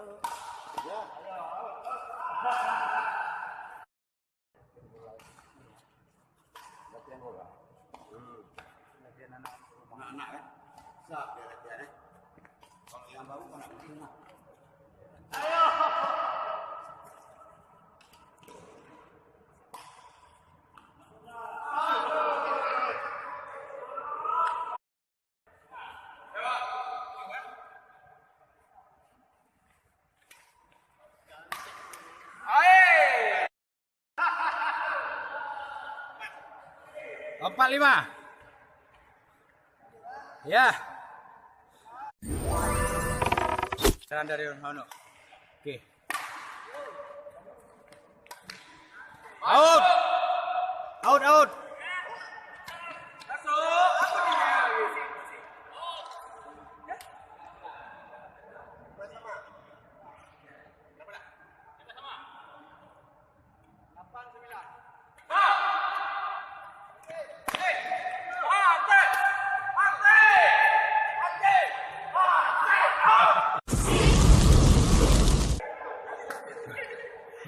Latihan bola. Latihan anak-anak kan. Siap dia latihan eh. Kalau yang baru kan nak kecil lah. Empat lima, ya. Jalan dari Hono. Oke. Out, out, out.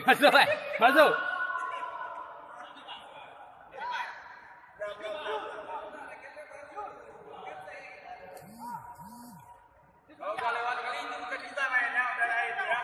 Masuk, masuk. Kalau lewat kali itu bukan kita mainnya, udah lain ya.